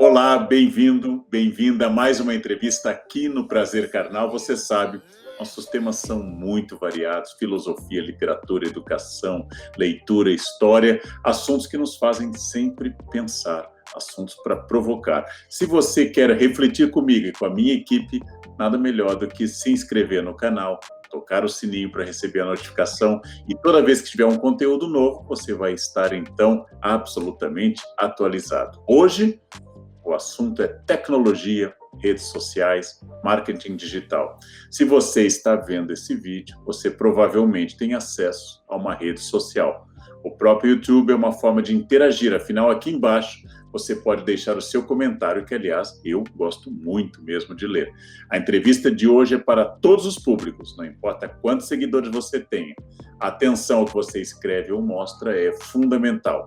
Olá, bem-vindo, bem-vinda a mais uma entrevista aqui no Prazer Carnal. Você sabe, nossos temas são muito variados: filosofia, literatura, educação, leitura, história, assuntos que nos fazem sempre pensar, assuntos para provocar. Se você quer refletir comigo e com a minha equipe, nada melhor do que se inscrever no canal, tocar o sininho para receber a notificação e toda vez que tiver um conteúdo novo, você vai estar então absolutamente atualizado. Hoje, o assunto é tecnologia, redes sociais, marketing digital. Se você está vendo esse vídeo, você provavelmente tem acesso a uma rede social. O próprio YouTube é uma forma de interagir, afinal, aqui embaixo você pode deixar o seu comentário, que, aliás, eu gosto muito mesmo de ler. A entrevista de hoje é para todos os públicos, não importa quantos seguidores você tenha. A atenção ao que você escreve ou mostra é fundamental.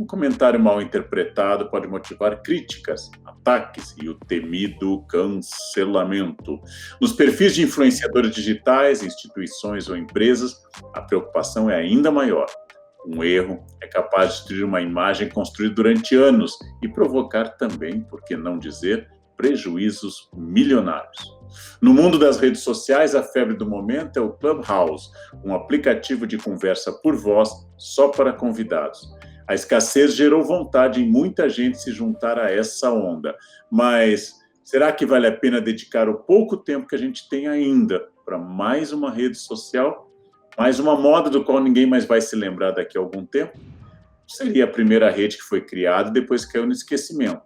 Um comentário mal interpretado pode motivar críticas, ataques e o temido cancelamento. Nos perfis de influenciadores digitais, instituições ou empresas, a preocupação é ainda maior. Um erro é capaz de destruir uma imagem construída durante anos e provocar também, por que não dizer, prejuízos milionários. No mundo das redes sociais, a febre do momento é o Clubhouse, um aplicativo de conversa por voz só para convidados. A escassez gerou vontade em muita gente se juntar a essa onda. Mas será que vale a pena dedicar o pouco tempo que a gente tem ainda para mais uma rede social? Mais uma moda do qual ninguém mais vai se lembrar daqui a algum tempo? Seria a primeira rede que foi criada e depois caiu no esquecimento.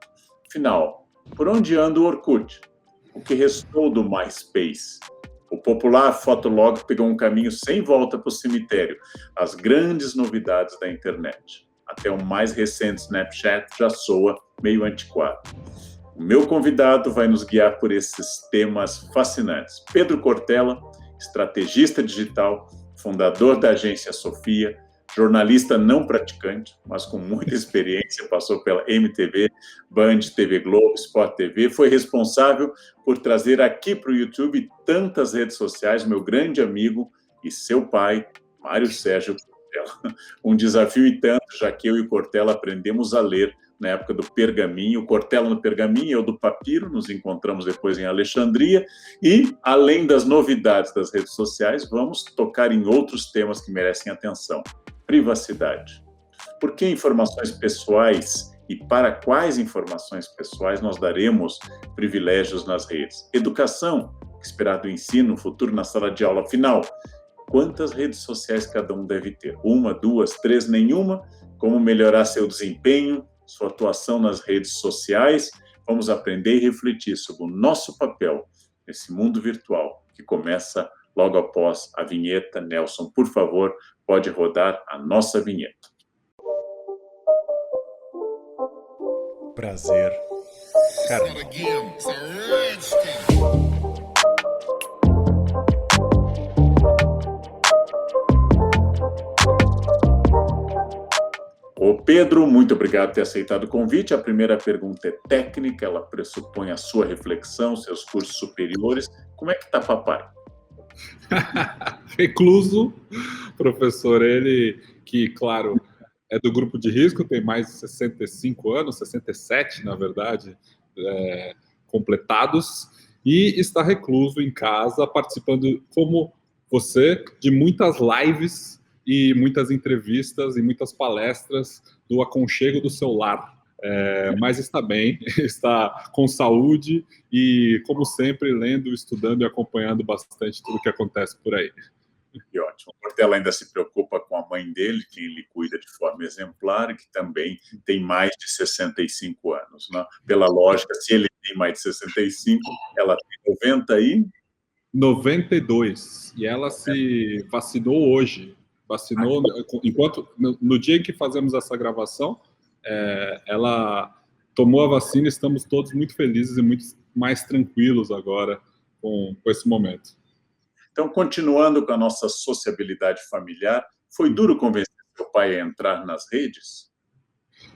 Afinal, por onde anda o Orkut? O que restou do MySpace? O popular Fotolog pegou um caminho sem volta para o cemitério. As grandes novidades da internet. Até o mais recente Snapchat já soa meio antiquado. O meu convidado vai nos guiar por esses temas fascinantes. Pedro Cortella, estrategista digital, fundador da agência Sofia, jornalista não praticante, mas com muita experiência, passou pela MTV, Band, TV Globo, Sport TV, foi responsável por trazer aqui para o YouTube tantas redes sociais, meu grande amigo e seu pai, Mário Sérgio Cortella. Um desafio e tanto, já que eu e o Cortella aprendemos a ler na época do pergaminho, o Cortella no pergaminho, eu do papiro, nos encontramos depois em Alexandria, e, além das novidades das redes sociais, vamos tocar em outros temas que merecem atenção. Privacidade. Por que informações pessoais e para quais informações pessoais nós daremos privilégios nas redes? Educação, que esperar do ensino, futuro na sala de aula. Afinal, quantas redes sociais cada um deve ter? Uma, duas, três, nenhuma? Como melhorar seu desempenho, sua atuação nas redes sociais? Vamos aprender e refletir sobre o nosso papel nesse mundo virtual que começa logo após a vinheta. Nelson, por favor, pode rodar a nossa vinheta. Prazer Carnal. Ô Pedro, muito obrigado por ter aceitado o convite. A primeira pergunta é técnica, ela pressupõe a sua reflexão, seus cursos superiores. Como é que tá papai? Recluso, professor, ele que, claro, é do grupo de risco, tem mais de 65 anos, 67, na verdade, completados, e está recluso em casa, participando, como você, de muitas lives e muitas entrevistas e muitas palestras do aconchego do seu lar. Mas está bem, está com saúde e, como sempre, lendo, estudando e acompanhando bastante tudo que acontece por aí. Que ótimo. O Cortella ainda se preocupa com a mãe dele, que ele cuida de forma exemplar e que também tem mais de 65 anos. Né? Pela lógica, se ele tem mais de 65, ela tem 90 e... 92. E ela se vacinou hoje. Vacinou, enquanto no dia em que fazemos essa gravação, ela tomou a vacina. Estamos todos muito felizes e muito mais tranquilos agora com esse momento. Então, continuando com a nossa sociabilidade familiar, foi duro convencer seu pai a entrar nas redes?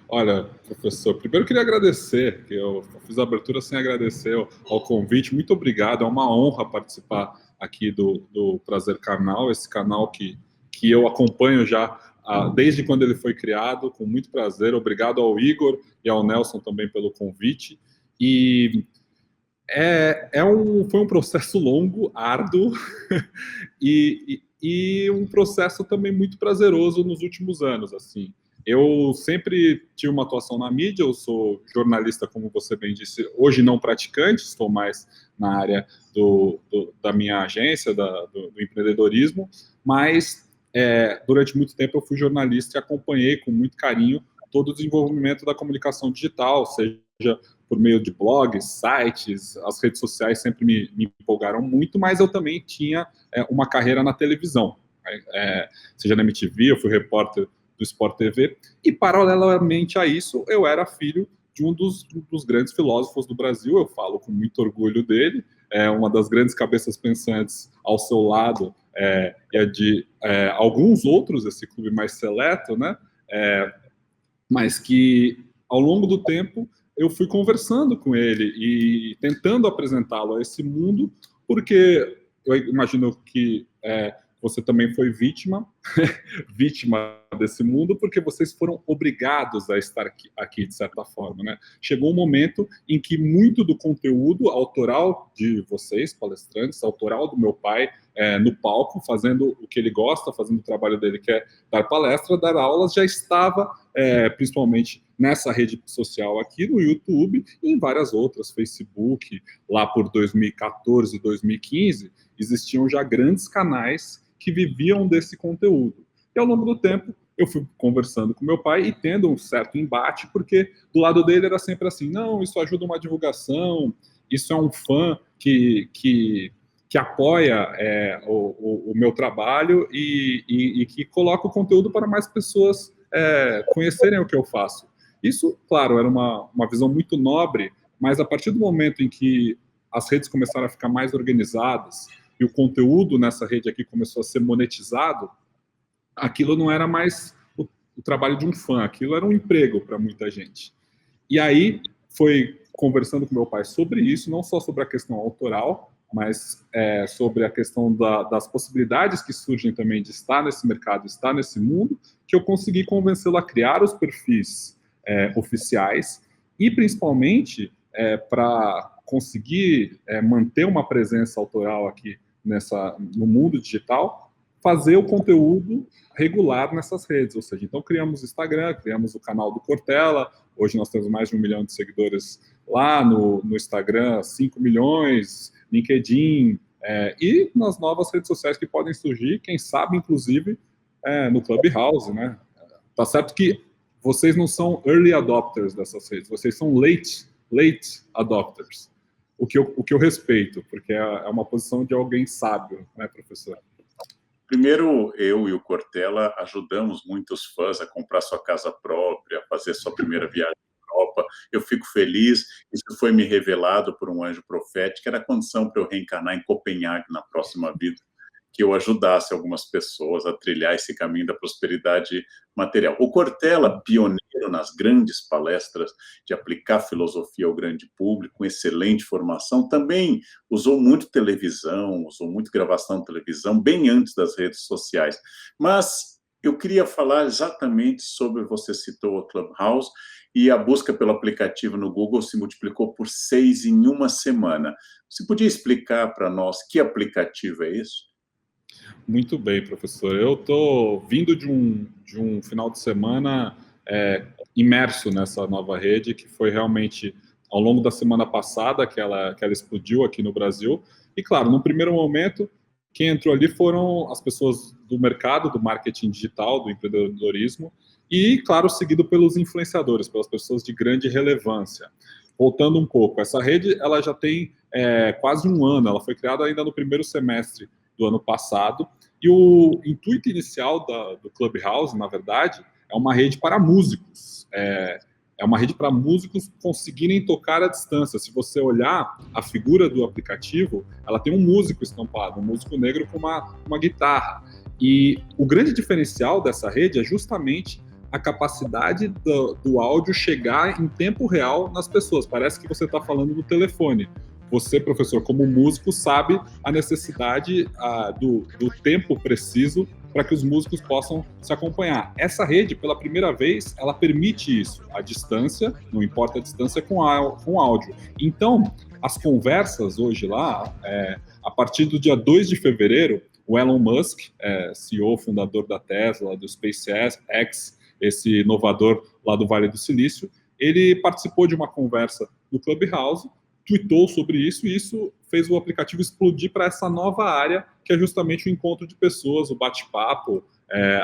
Olha, professor, primeiro eu queria agradecer, que eu fiz a abertura sem agradecer ao convite. Muito obrigado, é uma honra participar aqui do Prazer Carnal, esse canal que eu acompanho já desde quando ele foi criado, com muito prazer. Obrigado ao Igor e ao Nelson também pelo convite. E foi um processo longo, árduo, e um processo também muito prazeroso nos últimos anos, assim. Eu sempre tive uma atuação na mídia, eu sou jornalista, como você bem disse, hoje não praticante, estou mais na área da minha agência, do empreendedorismo, mas durante muito tempo eu fui jornalista e acompanhei com muito carinho todo o desenvolvimento da comunicação digital, seja por meio de blogs, sites, as redes sociais sempre me empolgaram muito, mas eu também tinha uma carreira na televisão, seja na MTV, eu fui repórter do Sport TV, e paralelamente a isso, eu era filho de um dos grandes filósofos do Brasil, eu falo com muito orgulho dele, uma das grandes cabeças pensantes ao seu lado, e de alguns outros, esse clube mais seleto, né? Mas que, ao longo do tempo, eu fui conversando com ele e tentando apresentá-lo a esse mundo, porque eu imagino que você também foi vítima desse mundo, porque vocês foram obrigados a estar aqui de certa forma, né? Chegou um momento em que muito do conteúdo autoral de vocês, palestrantes, autoral do meu pai, no palco, fazendo o que ele gosta, fazendo o trabalho dele, que é dar palestra, dar aulas, já estava, principalmente nessa rede social aqui, no YouTube, e em várias outras, Facebook, lá por 2014, 2015, existiam já grandes canais que viviam desse conteúdo. E ao longo do tempo, eu fui conversando com meu pai e tendo um certo embate, porque do lado dele era sempre assim, não, isso ajuda uma divulgação, isso é um fã que apoia o meu trabalho e que coloca o conteúdo para mais pessoas conhecerem o que eu faço. Isso, claro, era uma visão muito nobre, mas a partir do momento em que as redes começaram a ficar mais organizadas e o conteúdo nessa rede aqui começou a ser monetizado, aquilo não era mais o trabalho de um fã, aquilo era um emprego para muita gente. E aí foi conversando com meu pai sobre isso, não só sobre a questão autoral, mas sobre a questão das possibilidades que surgem também de estar nesse mercado, estar nesse mundo, que eu consegui convencê-lo a criar os perfis oficiais e, principalmente, para conseguir manter uma presença autoral aqui no mundo digital, fazer o conteúdo regular nessas redes, ou seja, então criamos o Instagram, criamos o canal do Cortella, hoje nós temos mais de 1 milhão de seguidores lá no Instagram, 5 milhões, LinkedIn, e nas novas redes sociais que podem surgir, quem sabe, inclusive, no Clubhouse, né? Tá certo que vocês não são early adopters dessas redes, vocês são late adopters. O que eu respeito, porque é uma posição de alguém sábio, né, professor? Primeiro, eu e o Cortella ajudamos muitos fãs a comprar sua casa própria, a fazer sua primeira viagem à Europa. Eu fico feliz, isso foi me revelado por um anjo profético, era a condição para eu reencarnar em Copenhague na próxima vida, que eu ajudasse algumas pessoas a trilhar esse caminho da prosperidade material. O Cortella, pioneiro nas grandes palestras de aplicar filosofia ao grande público, com excelente formação, também usou muito televisão, usou muito gravação de televisão, bem antes das redes sociais. Mas eu queria falar exatamente sobre, você citou o Clubhouse, e a busca pelo aplicativo no Google se multiplicou por 6 em uma semana. Você podia explicar para nós que aplicativo é esse? Muito bem, professor. Eu estou vindo de um final de semana imerso nessa nova rede, que foi realmente ao longo da semana passada que ela explodiu aqui no Brasil. E, claro, no primeiro momento, quem entrou ali foram as pessoas do mercado, do marketing digital, do empreendedorismo, e, claro, seguido pelos influenciadores, pelas pessoas de grande relevância. Voltando um pouco, essa rede ela já tem quase um ano, ela foi criada ainda no primeiro semestre do ano passado, e o intuito inicial do Clubhouse, na verdade, é uma rede para músicos. É uma rede para músicos conseguirem tocar à distância. Se você olhar a figura do aplicativo, ela tem um músico estampado, um músico negro com uma guitarra. E o grande diferencial dessa rede é justamente a capacidade do áudio chegar em tempo real nas pessoas. Parece que você está falando no telefone. Você, professor, como músico, sabe a necessidade do tempo preciso para que os músicos possam se acompanhar. Essa rede, pela primeira vez, ela permite isso, a distância, não importa a distância, com áudio. Então, as conversas hoje lá, a partir do dia 2 de fevereiro, o Elon Musk, CEO, fundador da Tesla, do SpaceX, esse inovador lá do Vale do Silício, ele participou de uma conversa no Clubhouse, tweetou sobre isso, e isso fez o aplicativo explodir para essa nova área, que é justamente o encontro de pessoas, o bate-papo,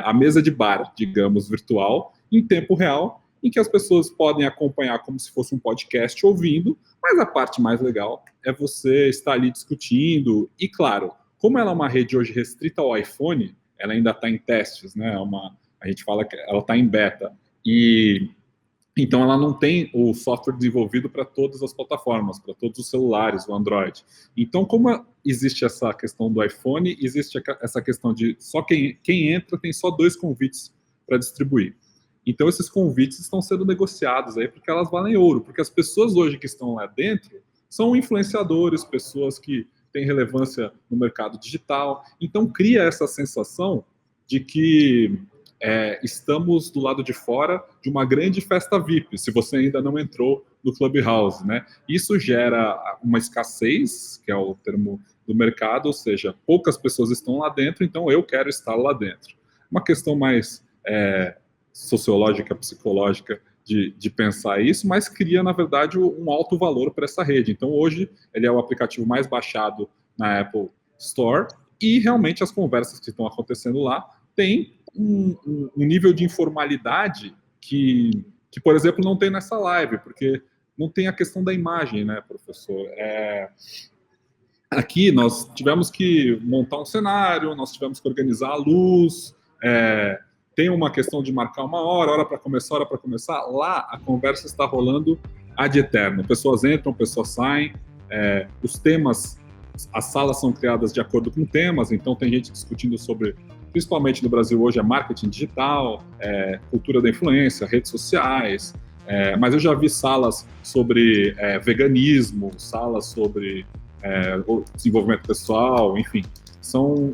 a mesa de bar, digamos, virtual, em tempo real, em que as pessoas podem acompanhar como se fosse um podcast ouvindo, mas a parte mais legal é você estar ali discutindo, e claro, como ela é uma rede hoje restrita ao iPhone, ela ainda está em testes, né? A gente fala que ela está em beta, e então ela não tem o software desenvolvido para todas as plataformas, para todos os celulares, o Android. Então, como existe essa questão do iPhone, existe essa questão de só quem entra tem só 2 convites para distribuir. Então, esses convites estão sendo negociados aí porque elas valem ouro, porque as pessoas hoje que estão lá dentro são influenciadores, pessoas que têm relevância no mercado digital. Então, cria essa sensação de que estamos do lado de fora de uma grande festa VIP, se você ainda não entrou no Clubhouse, né? Isso gera uma escassez, que é o termo do mercado, ou seja, poucas pessoas estão lá dentro, então eu quero estar lá dentro. Uma questão mais sociológica, psicológica de pensar isso, mas cria, na verdade, um alto valor para essa rede. Então, hoje, ele é o aplicativo mais baixado na Apple Store e, realmente, as conversas que estão acontecendo lá têm um nível de informalidade que, por exemplo, não tem nessa live, porque não tem a questão da imagem, né, professor? Aqui nós tivemos que montar um cenário, nós tivemos que organizar a luz, tem uma questão de marcar uma hora para começar, hora para começar. Lá, a conversa está rolando ad eterno. Pessoas entram, pessoas saem, os temas, as salas são criadas de acordo com temas, então tem gente discutindo sobre, principalmente no Brasil hoje, marketing digital, cultura da influência, redes sociais, mas eu já vi salas sobre veganismo, salas sobre desenvolvimento pessoal, enfim. São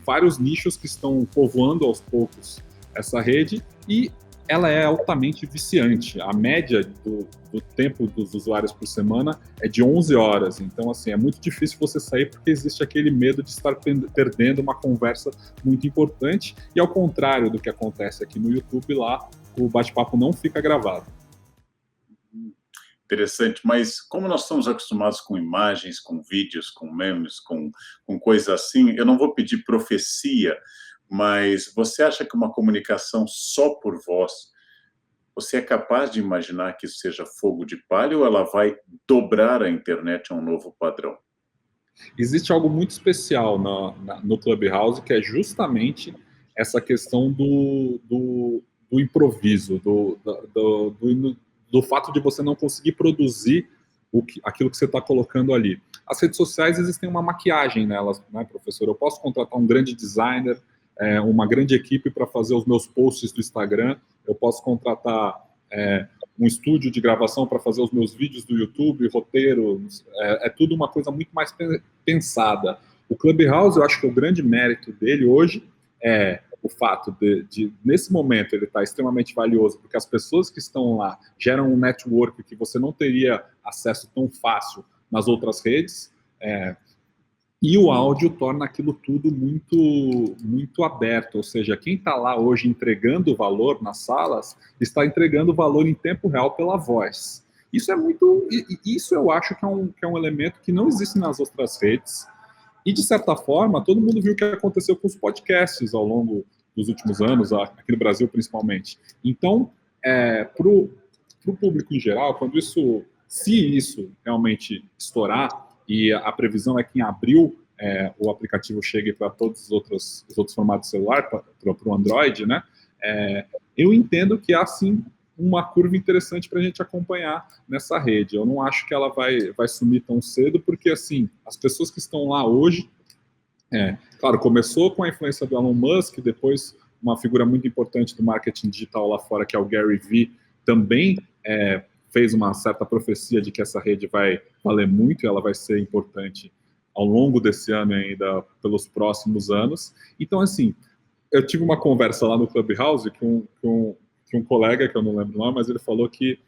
vários nichos que estão povoando aos poucos essa rede e ela é altamente viciante. A média do tempo dos usuários por semana é de 11 horas. Então, assim, é muito difícil você sair porque existe aquele medo de estar perdendo uma conversa muito importante. E ao contrário do que acontece aqui no YouTube, lá o bate-papo não fica gravado. Interessante, mas como nós estamos acostumados com imagens, com vídeos, com memes, com coisas assim, eu não vou pedir profecia, mas você acha que uma comunicação só por voz, você é capaz de imaginar que isso seja fogo de palha ou ela vai dobrar a internet a um novo padrão? Existe algo muito especial no Clubhouse, que é justamente essa questão do improviso, do fato de você não conseguir produzir aquilo que você está colocando ali. As redes sociais existem uma maquiagem nelas, né, professor? Eu posso contratar um grande designer, uma grande equipe para fazer os meus posts do Instagram, eu posso contratar um estúdio de gravação para fazer os meus vídeos do YouTube, roteiro, é tudo uma coisa muito mais pensada. O Clubhouse, eu acho que o grande mérito dele hoje é o fato de nesse momento, ele está extremamente valioso, porque as pessoas que estão lá geram um network que você não teria acesso tão fácil nas outras redes, e o áudio torna aquilo tudo muito, muito aberto, ou seja, quem está lá hoje entregando valor nas salas, está entregando valor em tempo real pela voz. Isso eu acho que é um elemento que não existe nas outras redes, e de certa forma, todo mundo viu o que aconteceu com os podcasts ao longo dos últimos anos, aqui no Brasil principalmente. Então, para o público em geral, se isso realmente estourar, e a previsão é que em abril o aplicativo chegue para todos os outros formatos de celular, para o Android, né? Eu entendo que há, sim, uma curva interessante para a gente acompanhar nessa rede. Eu não acho que ela vai sumir tão cedo, porque, assim, as pessoas que estão lá hoje, claro, começou com a influência do Elon Musk, depois uma figura muito importante do marketing digital lá fora, que é o Gary Vee, também fez uma certa profecia de que essa rede vai valer muito e ela vai ser importante ao longo desse ano e ainda pelos próximos anos. Então, assim, eu tive uma conversa lá no Clubhouse que um colega, que eu não lembro o nome, mas ele falou que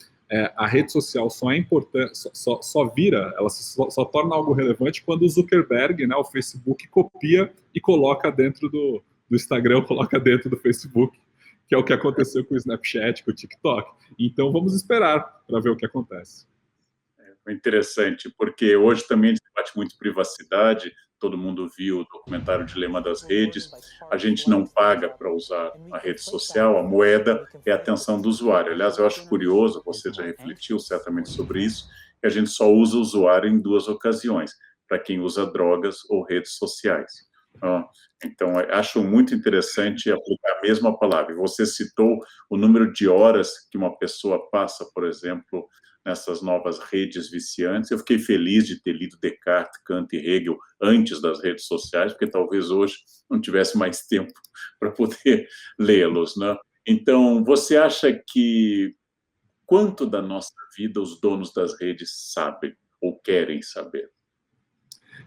a rede social só é importante, só vira, ela só torna algo relevante quando o Zuckerberg, né, o Facebook, copia e coloca dentro do Instagram, coloca dentro do Facebook, que é o que aconteceu com o Snapchat, com o TikTok. Então, vamos esperar para ver o que acontece. Interessante, porque hoje também a gente debate muito privacidade, todo mundo viu o documentário Dilema das Redes, a gente não paga para usar a rede social, a moeda é a atenção do usuário. Aliás, eu acho curioso, você já refletiu certamente sobre isso, que a gente só usa o usuário em 2 ocasiões, para quem usa drogas ou redes sociais. Então, acho muito interessante aplicar a mesma palavra. Você citou o número de horas que uma pessoa passa, por exemplo, nessas novas redes viciantes. Eu fiquei feliz de ter lido Descartes, Kant e Hegel antes das redes sociais, porque talvez hoje não tivesse mais tempo para poder lê-los, né? Então, você acha que quanto da nossa vida os donos das redes sabem ou querem saber?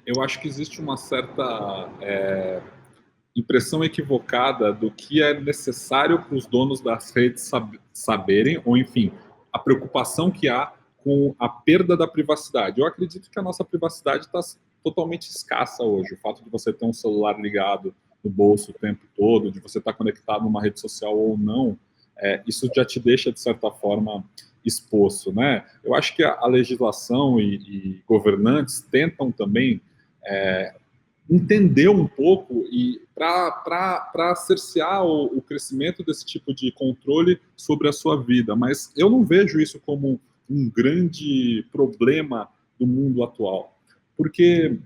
Eu acho que existe uma certa impressão equivocada do que é necessário para os donos das redes saberem, ou enfim, a preocupação que há com a perda da privacidade. Eu acredito que a nossa privacidade está totalmente escassa hoje. O fato de você ter um celular ligado no bolso o tempo todo, de você estar conectado numa rede social ou não, isso já te deixa, de certa forma, exposto, né? Eu acho que a legislação e governantes tentam também entender um pouco e para cercear o crescimento desse tipo de controle sobre a sua vida. Mas eu não vejo isso como um grande problema do mundo atual. Porque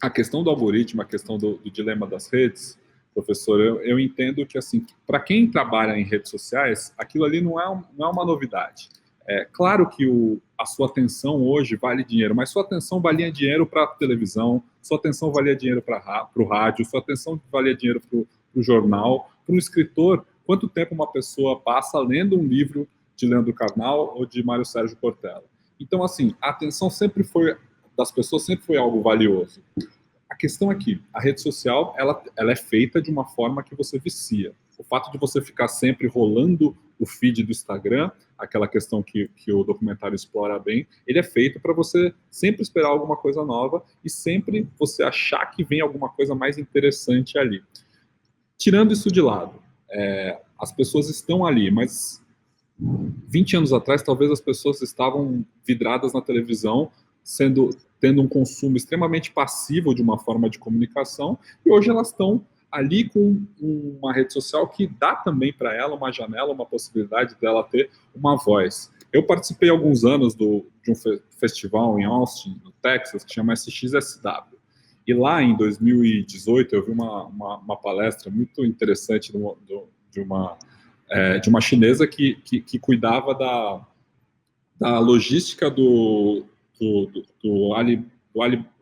a questão do algoritmo, a questão do dilema das redes, professor, eu entendo que, assim, para quem trabalha em redes sociais, aquilo ali não é uma novidade. É claro que a sua atenção hoje vale dinheiro, mas sua atenção valia dinheiro para a televisão, sua atenção valia dinheiro para o rádio, sua atenção valia dinheiro para o jornal, para o escritor. Quanto tempo uma pessoa passa lendo um livro de Leandro Carnal ou de Mário Sérgio Cortella? Então, assim, a atenção das pessoas sempre foi algo valioso. A questão é que a rede social, ela é feita de uma forma que você vicia. O fato de você ficar sempre rolando o feed do Instagram, aquela questão que o documentário explora bem, ele é feito para você sempre esperar alguma coisa nova e sempre você achar que vem alguma coisa mais interessante ali. Tirando isso de lado, as pessoas estão ali, mas 20 anos atrás, talvez as pessoas estavam vidradas na televisão, tendo um consumo extremamente passivo de uma forma de comunicação, e hoje elas estão ali com uma rede social que dá também para ela uma janela, uma possibilidade dela ter uma voz. Eu participei há alguns anos de um festival em Austin, no Texas, que chama SXSW. E lá, em 2018, eu vi uma palestra muito interessante de uma chinesa que cuidava da logística do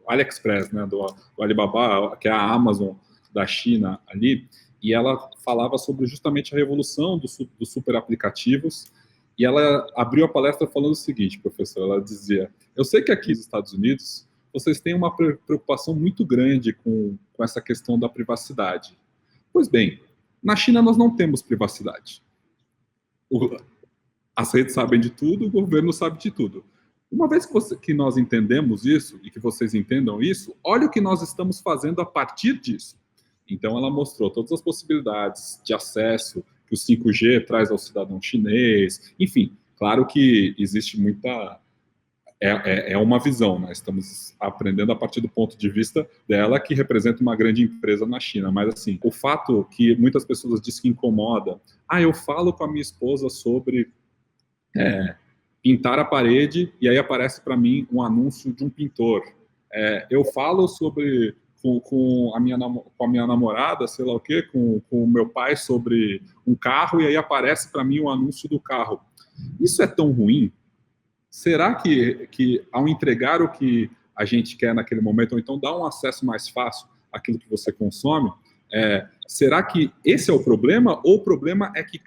AliExpress, né, do Alibaba, que é a Amazon da China ali, e ela falava sobre justamente a revolução dos super aplicativos, e ela abriu a palestra falando o seguinte, professor, ela dizia, eu sei que aqui nos Estados Unidos vocês têm uma preocupação muito grande com essa questão da privacidade. Pois bem, na China nós não temos privacidade. As redes sabem de tudo, o governo sabe de tudo. Uma vez que nós entendemos isso, e que vocês entendam isso, olha o que nós estamos fazendo a partir disso. Então, ela mostrou todas as possibilidades de acesso que o 5G traz ao cidadão chinês. Enfim, claro que existe muita... É uma visão, né? Estamos aprendendo a partir do ponto de vista dela, que representa uma grande empresa na China. Mas, assim, o fato que muitas pessoas dizem que incomoda... eu falo com a minha esposa sobre pintar a parede, e aí aparece para mim um anúncio de um pintor. Eu falo sobre... Com a minha namorada, sei lá o quê, com o meu pai sobre um carro, e aí aparece para mim o anúncio do carro. Isso é tão ruim? Será que ao entregar o que a gente quer naquele momento, ou então dar um acesso mais fácil àquilo que você consome, será que esse é o problema? Ou o problema é que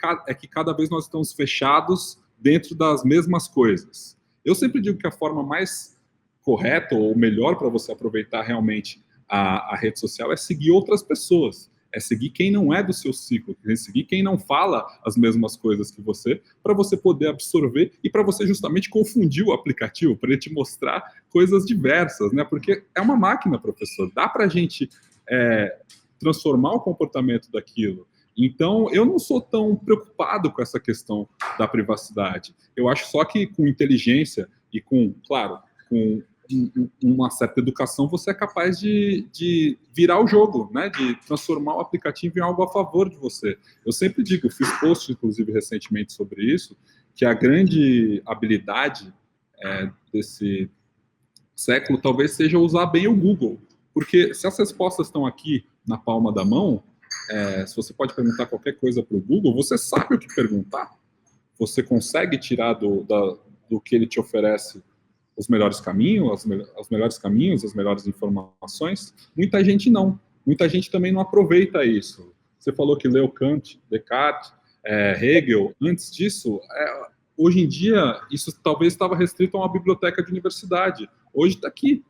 cada vez nós estamos fechados dentro das mesmas coisas? Eu sempre digo que a forma mais correta ou melhor para você aproveitar realmente a rede social é seguir outras pessoas. é seguir quem não é do seu ciclo, é seguir quem não fala as mesmas coisas que você, para você poder absorver e para você justamente confundir o aplicativo, para ele te mostrar coisas diversas, né? Porque é uma máquina, professor, dá para a gente transformar o comportamento daquilo. Então, eu não sou tão preocupado com essa questão da privacidade. Eu acho só que com inteligência e com, claro, com uma certa educação, você é capaz de virar o jogo, né? De transformar o aplicativo em algo a favor de você. Eu sempre digo, fiz post, inclusive, recentemente sobre isso, que a grande habilidade desse século talvez seja usar bem o Google. Porque se as respostas estão aqui na palma da mão, se você pode perguntar qualquer coisa para o Google, você sabe o que perguntar. Você consegue tirar do que ele te oferece os melhores caminhos, os melhores caminhos, as melhores informações. Muita gente não. Muita gente também não aproveita isso. Você falou que leu Kant, Descartes, Hegel. Antes disso, hoje em dia, isso talvez estava restrito a uma biblioteca de universidade. Hoje está aqui.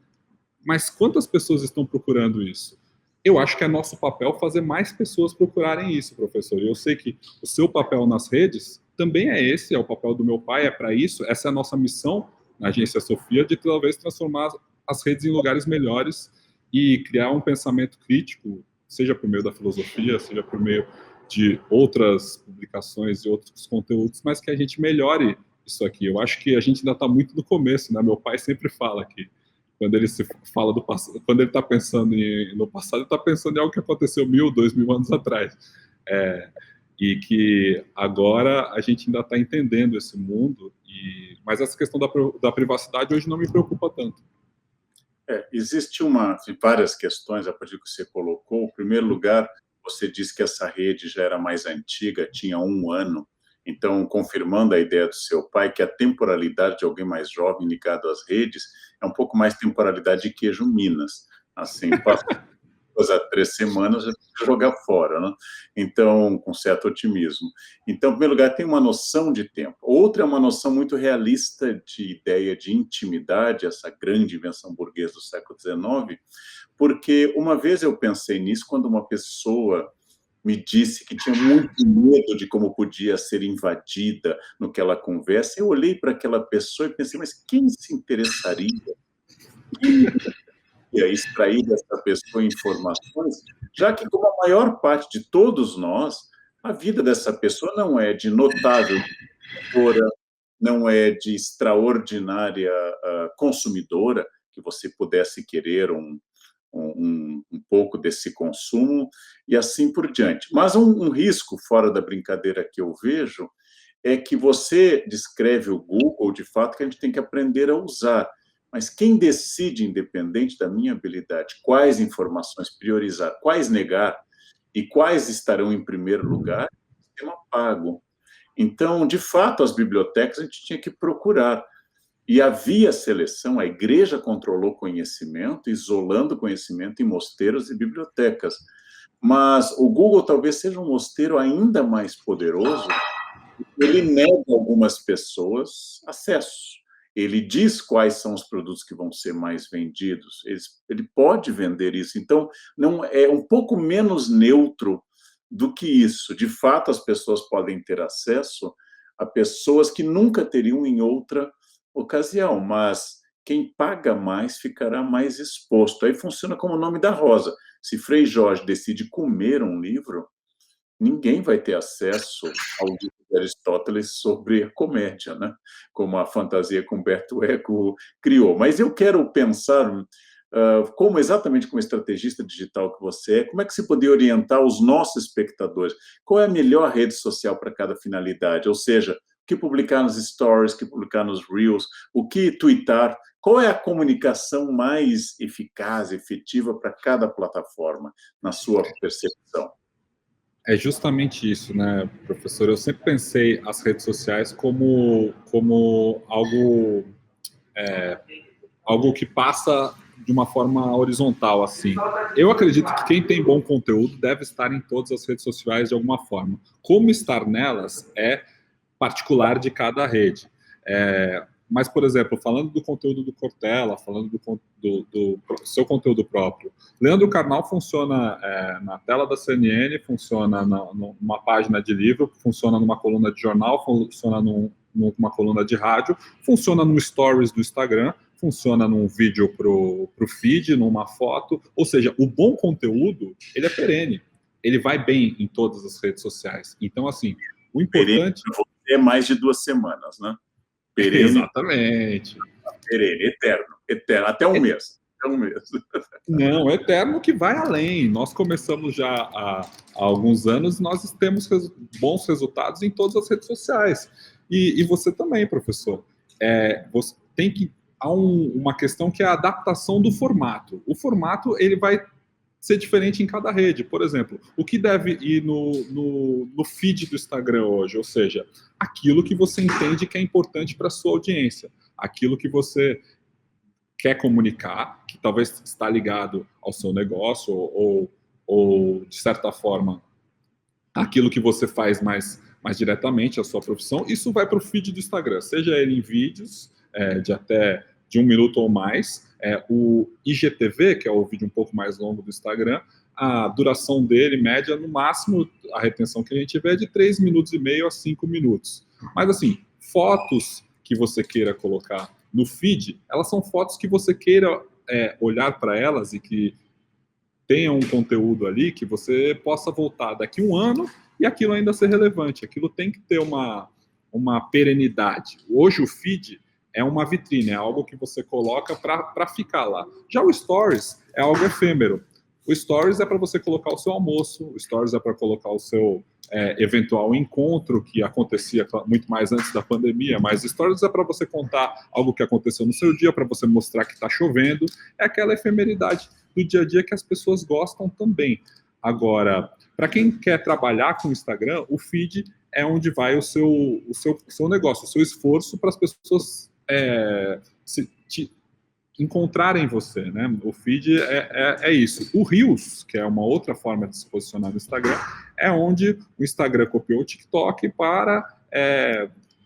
Mas quantas pessoas estão procurando isso? Eu acho que é nosso papel fazer mais pessoas procurarem isso, professor. E eu sei que o seu papel nas redes também é esse, é o papel do meu pai, é para isso. Essa é a nossa missão na Agência Sofia, de talvez transformar as redes em lugares melhores e criar um pensamento crítico, seja por meio da filosofia, seja por meio de outras publicações e outros conteúdos, mas que a gente melhore isso aqui. Eu acho que a gente ainda está muito no começo, né? Meu pai sempre fala que quando ele se fala do passado, quando ele está pensando no passado, ele está pensando em algo que aconteceu 1000, 2000 anos atrás. E que agora a gente ainda está entendendo esse mundo, mas essa questão da privacidade hoje não me preocupa tanto. Existe várias questões a partir do que você colocou. Em primeiro lugar, você disse que essa rede já era mais antiga, tinha 1 ano. Então, confirmando a ideia do seu pai, que a temporalidade de alguém mais jovem ligado às redes é um pouco mais temporalidade de queijo Minas. Assim, passa 2 a 3 semanas, já tem que jogar fora, né? Então, com certo otimismo. Então, em primeiro lugar, tem uma noção de tempo. Outra é uma noção muito realista de ideia de intimidade, essa grande invenção burguesa do século XIX, porque uma vez eu pensei nisso quando uma pessoa me disse que tinha muito medo de como podia ser invadida no que ela conversa. Eu olhei para aquela pessoa e pensei, mas quem se interessaria? Quem ia extrair dessa pessoa informações, já que, como a maior parte de todos nós, a vida dessa pessoa não é de notável consumidora, não é de extraordinária consumidora, que você pudesse querer um pouco desse consumo e assim por diante. Mas um risco fora da brincadeira que eu vejo é que você descreve o Google, de fato, que a gente tem que aprender a usar. Mas quem decide, independente da minha habilidade, quais informações priorizar, quais negar e quais estarão em primeiro lugar, é o sistema pago. Então, de fato, as bibliotecas a gente tinha que procurar. E havia seleção, a igreja controlou conhecimento, isolando conhecimento em mosteiros e bibliotecas. Mas o Google talvez seja um mosteiro ainda mais poderoso, porque ele nega a algumas pessoas acesso. Ele diz quais são os produtos que vão ser mais vendidos. Ele pode vender isso. Então, não é um pouco menos neutro do que isso. De fato, as pessoas podem ter acesso a pessoas que nunca teriam em outra ocasião, mas quem paga mais ficará mais exposto. Aí funciona como o nome da rosa. Se Frei Jorge decide comer um livro, ninguém vai ter acesso ao livro de Aristóteles sobre a comédia, né? Como a fantasia que Humberto Eco criou. Mas eu quero pensar, exatamente como estrategista digital que você é, como é que se poderia orientar os nossos espectadores? Qual é a melhor rede social para cada finalidade? Ou seja, o que publicar nos stories, o que publicar nos reels, o que twittar, qual é a comunicação mais eficaz, efetiva para cada plataforma, na sua percepção? É justamente isso, né, professor? Eu sempre pensei as redes sociais como algo que passa de uma forma horizontal, assim. Eu acredito que quem tem bom conteúdo deve estar em todas as redes sociais de alguma forma. Como estar nelas é particular de cada rede. Mas, por exemplo, falando do conteúdo do Cortella, falando do seu conteúdo próprio, Leandro Carnal funciona na tela da CNN, funciona numa página de livro, funciona numa coluna de jornal, funciona numa coluna de rádio, funciona no Stories do Instagram, funciona num vídeo pro feed, numa foto. Ou seja, o bom conteúdo, ele é perene. Ele vai bem em todas as redes sociais. Então, assim, o importante... É mais de 2 semanas, né? Perene. Exatamente. Perene, eterno, até um mês. Não, eterno que vai além. Nós começamos já há alguns anos e nós temos bons resultados em todas as redes sociais. E você também, professor. Você tem que... Há uma questão que é a adaptação do formato. O formato, ele vai ser diferente em cada rede. Por exemplo, o que deve ir no feed do Instagram hoje? Ou seja, aquilo que você entende que é importante para a sua audiência. Aquilo que você quer comunicar, que talvez está ligado ao seu negócio ou de certa forma, aquilo que você faz mais diretamente, a sua profissão. Isso vai para o feed do Instagram, seja ele em vídeos de 1 minuto ou mais. O IGTV, que é o vídeo um pouco mais longo do Instagram, a duração dele, média, no máximo, a retenção que a gente vê é de 3,5 minutos a 5 minutos. Mas, assim, fotos que você queira colocar no feed, elas são fotos que você queira olhar para elas e que tenham um conteúdo ali que você possa voltar daqui a 1 ano e aquilo ainda ser relevante. Aquilo tem que ter uma perenidade. Hoje o feed é uma vitrine, é algo que você coloca para ficar lá. Já o Stories é algo efêmero. O Stories é para você colocar o seu almoço, o Stories é para colocar o seu eventual encontro, que acontecia muito mais antes da pandemia, mas Stories é para você contar algo que aconteceu no seu dia, para você mostrar que está chovendo. É aquela efemeridade do dia a dia que as pessoas gostam também. Agora, para quem quer trabalhar com o Instagram, o feed é onde vai o seu negócio, o seu esforço para as pessoas encontrarem você, né? O feed é isso. O Reels, que é uma outra forma de se posicionar no Instagram, é onde o Instagram copiou o TikTok para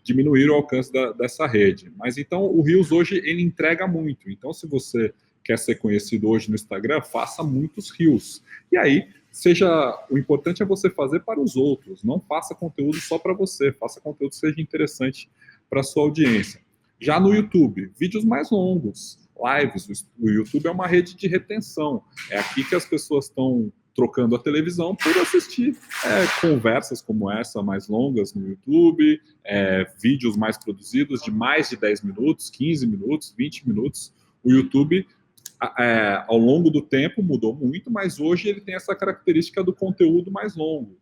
diminuir o alcance dessa rede. Mas então o Reels hoje ele entrega muito. Então se você quer ser conhecido hoje no Instagram, faça muitos Reels. E aí, o importante é você fazer para os outros. Não faça conteúdo só para você. Faça conteúdo que seja interessante para a sua audiência. Já no YouTube, vídeos mais longos, lives. O YouTube é uma rede de retenção. É aqui que as pessoas estão trocando a televisão por assistir conversas como essa, mais longas no YouTube, vídeos mais produzidos de mais de 10 minutos, 15 minutos, 20 minutos. O YouTube, ao longo do tempo, mudou muito, mas hoje ele tem essa característica do conteúdo mais longo.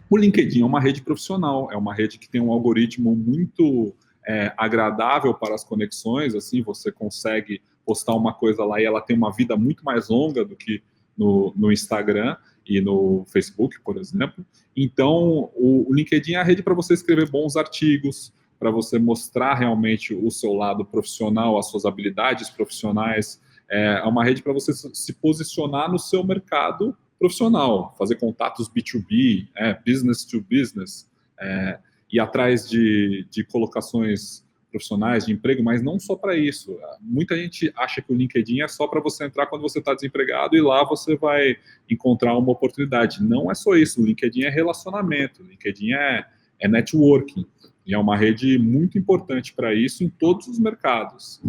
O LinkedIn é uma rede profissional, é uma rede que tem um algoritmo muito agradável para as conexões, assim, você consegue postar uma coisa lá e ela tem uma vida muito mais longa do que no Instagram e no Facebook, por exemplo. Então, o LinkedIn é a rede para você escrever bons artigos, para você mostrar realmente o seu lado profissional, as suas habilidades profissionais. É uma rede para você se posicionar no seu mercado profissional, fazer contatos B2B, business to business, ir atrás de colocações profissionais, de emprego, mas não só para isso. Muita gente acha que o LinkedIn é só para você entrar quando você está desempregado e lá você vai encontrar uma oportunidade. Não é só isso. O LinkedIn é relacionamento, o LinkedIn é networking. E é uma rede muito importante para isso em todos os mercados.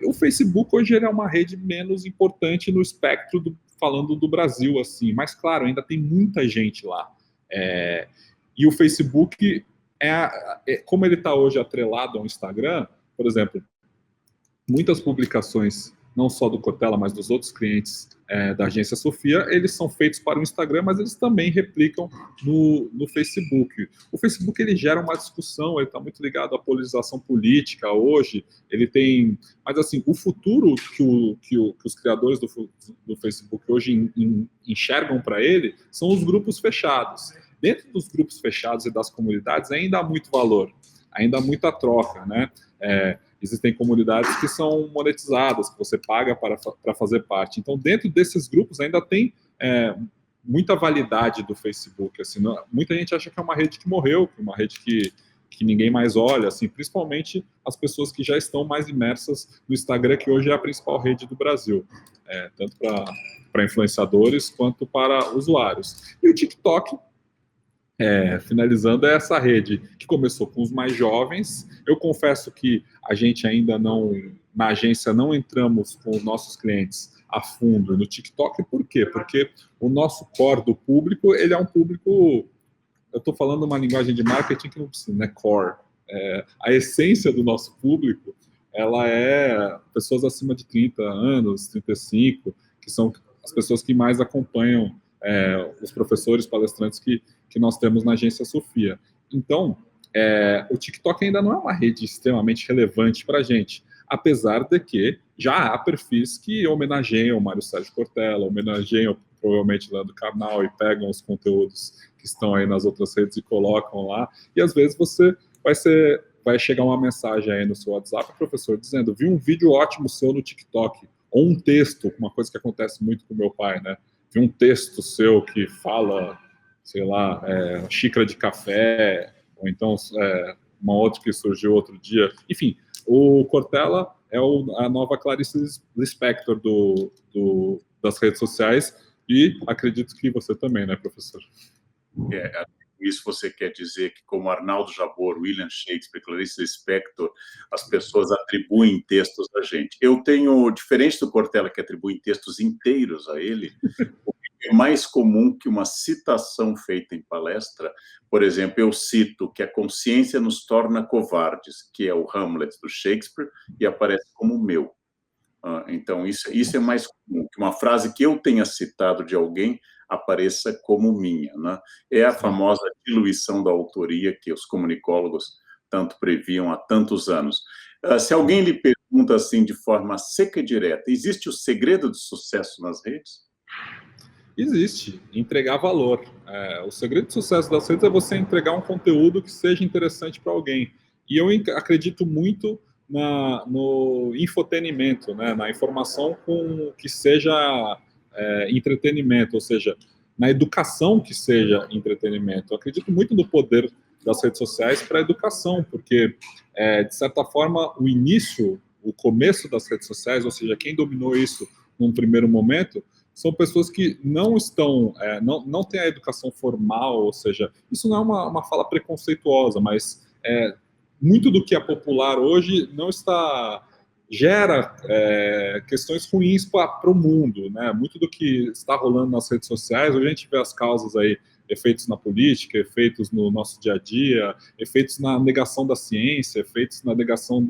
O Facebook hoje ele é uma rede menos importante no espectro, falando do Brasil, assim. Mas, claro, ainda tem muita gente lá. E o Facebook, como ele está hoje atrelado ao Instagram, por exemplo, muitas publicações, não só do Cortella, mas dos outros clientes da agência Sofia, eles são feitos para o Instagram, mas eles também replicam no Facebook. O Facebook ele gera uma discussão, ele está muito ligado à polarização política hoje, ele tem... Mas, assim, o futuro que os criadores do Facebook hoje enxergam para ele são os grupos fechados. Dentro dos grupos fechados e das comunidades ainda há muito valor, ainda há muita troca, né? Existem comunidades que são monetizadas, que você paga para fazer parte. Então, dentro desses grupos ainda tem muita validade do Facebook. Assim, muita gente acha que é uma rede que morreu, que é uma rede que que ninguém mais olha, assim, principalmente as pessoas que já estão mais imersas no Instagram, que hoje é a principal rede do Brasil, tanto para influenciadores quanto para usuários. E o TikTok, finalizando, é essa rede que começou com os mais jovens. Eu confesso que a gente ainda não, na agência, não entramos com os nossos clientes a fundo no TikTok. Por quê? Porque o nosso core do público, ele é um público, eu estou falando uma linguagem de marketing que não precisa, né? Core. A essência do nosso público, ela é pessoas acima de 30 anos, 35, que são as pessoas que mais acompanham os professores, palestrantes que nós temos na agência Sofia. Então, o TikTok ainda não é uma rede extremamente relevante para a gente, apesar de que já há perfis que homenageiam o Mário Sérgio Cortella, homenageiam provavelmente lá do canal e pegam os conteúdos que estão aí nas outras redes e colocam lá, e às vezes você vai chegar uma mensagem aí no seu WhatsApp, professor, dizendo, vi um vídeo ótimo seu no TikTok, ou um texto, uma coisa que acontece muito com meu pai, né? Vi um texto seu que fala, sei lá, xícara de café, ou então uma outra que surgiu outro dia. Enfim, o Cortella é a nova Clarice Lispector das redes sociais, e acredito que você também, né, professor? Isso você quer dizer que, como Arnaldo Jabor, William Shakespeare, Clarice Lispector, as pessoas atribuem textos a gente. Eu tenho, diferente do Cortella, que atribui textos inteiros a ele, é mais comum que uma citação feita em palestra. Por exemplo, eu cito que a consciência nos torna covardes, que é o Hamlet do Shakespeare, e aparece como meu. Então, isso é mais comum, que uma frase que eu tenha citado de alguém apareça como minha, né? É a famosa diluição da autoria que os comunicólogos tanto previam há tantos anos. Se alguém lhe pergunta assim de forma seca e direta, existe o segredo do sucesso nas redes? Existe, entregar valor. O segredo do sucesso das redes é você entregar um conteúdo que seja interessante para alguém. E eu acredito muito no infotenimento, né? Na informação que seja entretenimento, ou seja, na educação que seja entretenimento. Eu acredito muito no poder das redes sociais para a educação, porque, de certa forma, o começo das redes sociais, ou seja, quem dominou isso num primeiro momento, são pessoas que não estão, não têm a educação formal, ou seja, isso não é uma fala preconceituosa, mas muito do que é popular hoje gera questões ruins para o mundo, né? Muito do que está rolando nas redes sociais, hoje a gente vê as causas aí, efeitos na política, efeitos no nosso dia a dia, efeitos na negação da ciência, efeitos na negação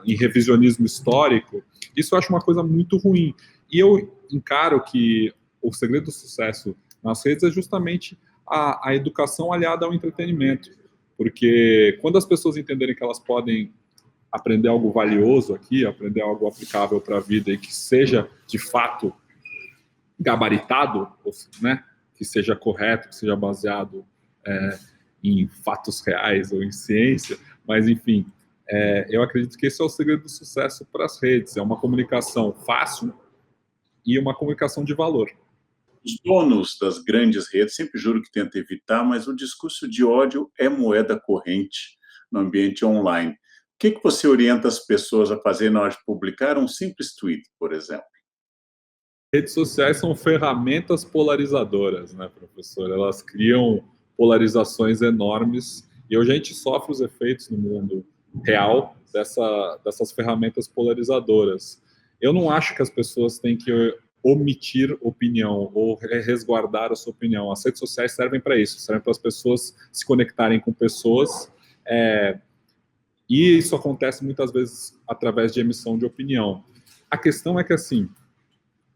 em revisionismo histórico. Isso eu acho uma coisa muito ruim. E eu encaro que o segredo do sucesso nas redes é justamente a educação aliada ao entretenimento. Porque quando as pessoas entenderem que elas podem aprender algo valioso aqui, aprender algo aplicável para a vida e que seja, de fato, gabaritado, né? Que seja correto, que seja baseado em fatos reais ou em ciência, mas, enfim, eu acredito que esse é o segredo do sucesso para as redes. É uma comunicação fácil e uma comunicação de valor. Os donos das grandes redes sempre juram que tentam evitar, mas o discurso de ódio é moeda corrente no ambiente online. O que você orienta as pessoas a fazer na hora de publicar um simples tweet, por exemplo? Redes sociais são ferramentas polarizadoras, né, professor? Elas criam polarizações enormes e hoje a gente sofre os efeitos no mundo real dessas ferramentas polarizadoras. Eu não acho que as pessoas têm que omitir opinião ou resguardar a sua opinião. As redes sociais servem para isso, servem para as pessoas se conectarem com pessoas, e isso acontece muitas vezes através de emissão de opinião. A questão é que, assim,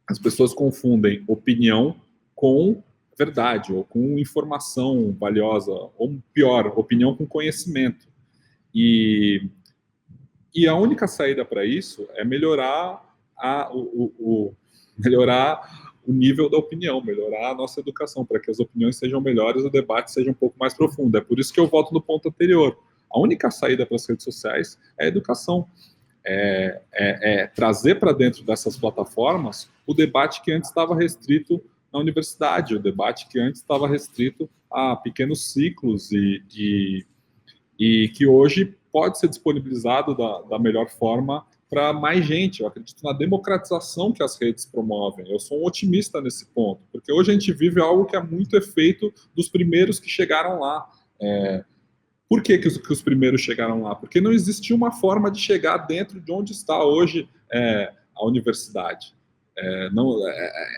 as pessoas confundem opinião com verdade, ou com informação valiosa, ou pior, opinião com conhecimento. E a única saída para isso é melhorar melhorar o nível da opinião, melhorar a nossa educação, para que as opiniões sejam melhores e o debate seja um pouco mais profundo. É por isso que eu volto no ponto anterior. A única saída para as redes sociais é a educação. Trazer para dentro dessas plataformas o debate que antes estava restrito na universidade, o debate que antes estava restrito a pequenos ciclos e e que hoje pode ser disponibilizado da melhor forma para mais gente. Eu acredito na democratização que as redes promovem. Eu sou um otimista nesse ponto, porque hoje a gente vive algo que é muito efeito dos primeiros que chegaram lá. Por que os primeiros chegaram lá? Porque não existia uma forma de chegar dentro de onde está hoje a universidade.